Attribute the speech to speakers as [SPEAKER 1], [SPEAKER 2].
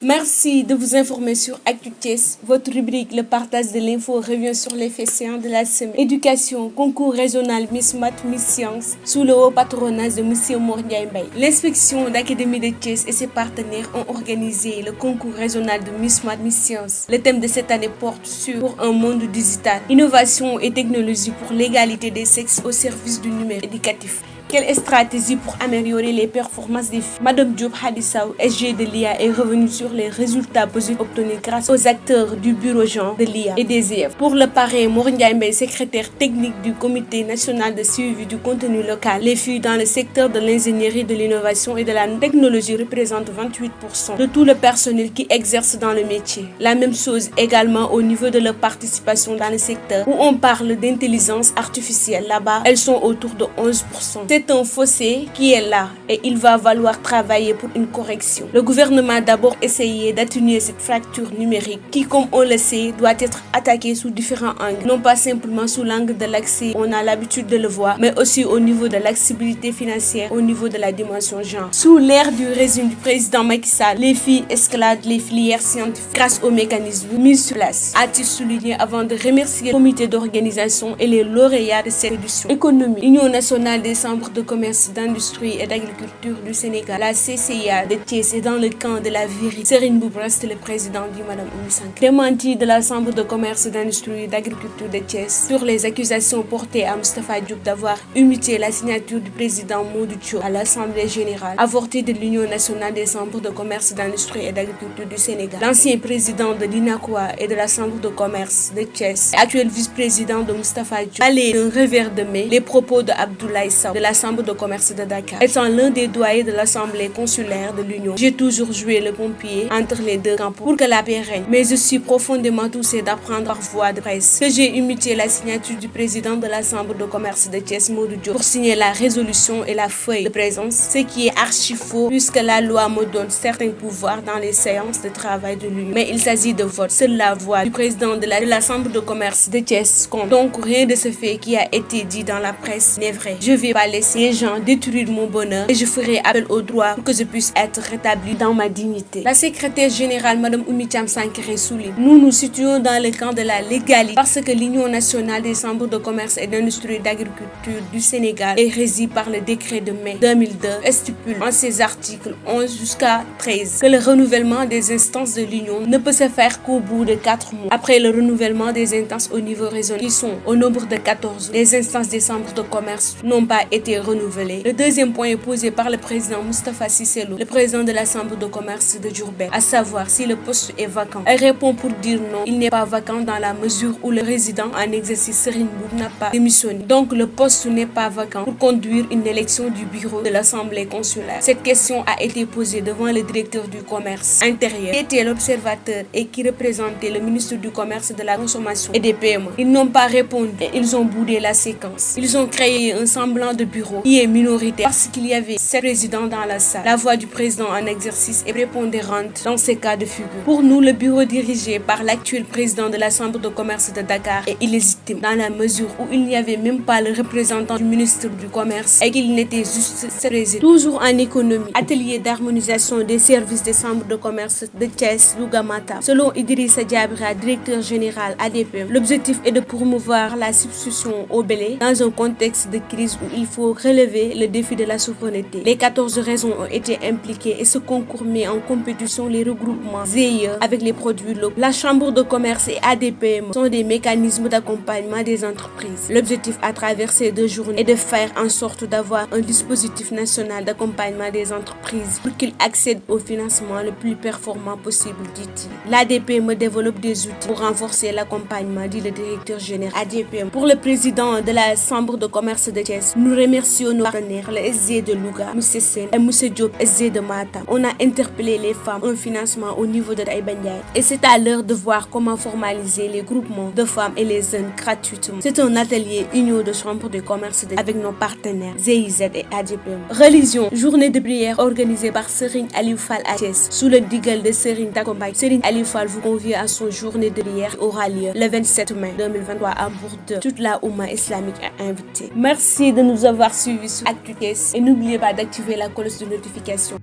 [SPEAKER 1] Merci de vous informer sur Actu Thiès. Votre rubrique Le partage de l'info revient sur les faits saillants de la semaine. Éducation, concours régional Miss Math, Miss Science, sous le haut patronage de M. Mor Ndiaye Mbaye. L'inspection d'Académie de Thiès et ses partenaires ont organisé le concours régional de Miss Math, Miss Science. Le thème de cette année porte sur Pour un monde digital, innovation et technologie pour l'égalité des sexes au service du numérique éducatif. Quelle stratégie pour améliorer les performances des filles? Madame Diop Hadissaou, SG de l'IA, est revenue sur les résultats positifs obtenus grâce aux acteurs du bureau genre de l'IA et des EF. Pour le parrain, Mor Ndiaye Mbaye, secrétaire technique du comité national de suivi du contenu local, les filles dans le secteur de l'ingénierie, de l'innovation et de la technologie représentent 28% de tout le personnel qui exerce dans le métier. La même chose également au niveau de leur participation dans le secteur où on parle d'intelligence artificielle. Là-bas, elles sont autour de 11%. C'est un fossé qui est là et il va falloir travailler pour une correction. Le gouvernement a d'abord essayé d'atténuer cette fracture numérique qui, comme on le sait, doit être attaquée sous différents angles. Non pas simplement sous l'angle de l'accès, on a l'habitude de le voir, mais aussi au niveau de l'accessibilité financière, au niveau de la dimension genre. Sous l'ère du régime du président Macky Sall, les filles escladent les filières scientifiques grâce aux mécanismes mis sur place, a-t-il souligné avant de remercier le comité d'organisation et les lauréats de cette édition. Économie, l'Union nationale des chambres de commerce, d'industrie et d'agriculture du Sénégal, la CCIA de Thiès, est dans le camp de la vérité. Serigne Mboup reste le président du Madame Oumy Sankharé. Démenti de la chambre de commerce, d'industrie et d'agriculture de Thiès sur les accusations portées à Moustapha Diop d'avoir imité la signature du président Modou Diop à l'Assemblée générale avortée de l'Union nationale des chambres de commerce, d'industrie et d'agriculture du Sénégal. L'ancien président de l'INACOA et de la chambre de commerce de Thiès, actuel vice-président de Moustapha Diop, allait d'un revers de main les propos de Abdoulaye Sow de la chambre de commerce de Dakar. Étant l'un des doyens de l'Assemblée consulaire de l'Union, j'ai toujours joué le pompier entre les deux camps pour que la paix règne. Mais je suis profondément touché d'apprendre par voie de presse que j'ai imité la signature du président de la chambre de commerce de Thiès, Modou Diop, pour signer la résolution et la feuille de présence, ce qui est archi faux puisque la loi me donne certains pouvoirs dans les séances de travail de l'Union. Mais il s'agit de vote. Seule la voix du président de la chambre de commerce de Thiès compte. Donc rien de ce fait qui a été dit dans la presse n'est vrai. Je vais pas laisser les gens détruire mon bonheur et je ferai appel au droit pour que je puisse être rétabli dans ma dignité. La secrétaire générale, Madame Oumy Sankharé, souligne: nous nous situons dans le camp de la légalité parce que l'Union nationale des chambres de commerce et d'industrie et d'agriculture du Sénégal est régie par le décret de mai 2002 et stipule en ses articles 11 jusqu'à 13 que le renouvellement des instances de l'Union ne peut se faire qu'au bout de 4 mois. Après le renouvellement des instances au niveau régional qui sont au nombre de 14, les instances des chambres de commerce n'ont pas été renouvelées. Le deuxième point est posé par le président Moustapha Cissé Lo, le président de la chambre de commerce de Diourbel, à savoir si le poste est vacant. Elle répond pour dire non, il n'est pas vacant dans la mesure où le résident en exercice Serigne Mboup n'a pas démissionné. Donc le poste n'est pas vacant pour conduire une élection du bureau de l'Assemblée consulaire. Cette question a été posée devant le directeur du commerce intérieur, qui était l'observateur et qui représentait le ministre du commerce, de la consommation et des PME. Ils n'ont pas répondu et ils ont boudé la séquence. Ils ont créé un semblant de bureau qui est minoritaire parce qu'il y avait 7 présidents dans la salle. La voix du président en exercice est prépondérante dans ces cas de figure. Pour nous, le bureau dirigé par l'actuel président de la chambre de commerce de Dakar est illégitime dans la mesure où il n'y avait même pas le représentant du ministre du commerce et qu'il n'était juste ce président. Toujours en économie, atelier d'harmonisation des services des chambres de commerce de Thiès, Louga, Matam. Selon Idrissa Diabira, directeur général ADPM, l'objectif est de promouvoir la substitution au blé dans un contexte de crise où il faut relever le défi de la souveraineté. Les 14 régions ont été impliquées et ce concours met en compétition les regroupements GIE avec les produits locaux. La chambre de commerce et ADPM sont des mécanismes d'accompagnement des entreprises. L'objectif à travers ces 2 journées est de faire en sorte d'avoir un dispositif national d'accompagnement des entreprises pour qu'ils accèdent au financement le plus performant possible, dit-il. L'ADPM développe des outils pour renforcer l'accompagnement, dit le directeur général ADPM. Pour le président de la chambre de commerce de Thiès, nous remercions Merci aux nos partenaires, le SG de Louga, M. Sen et M. Diop, SG de Matam. On a interpellé les femmes, un financement au niveau de Taïba Ndiaye. Et c'est à l'heure de voir comment formaliser les groupements de femmes et les jeunes gratuitement. C'est un atelier union de chambre de commerce avec nos partenaires GIZ et ADPM. Religion, journée de prière organisée par Serigne Aliou Fall à Thiès. Sous le digal de Serigne Takombay, Serigne Aliou Fall vous convie à son journée de prière qui aura lieu le 27 mai 2023 à Bourdeaux. Toute la Oumma islamique est invitée. Merci de nous avoir suivis sur ActuThiès et n'oubliez pas d'activer la cloche de notification.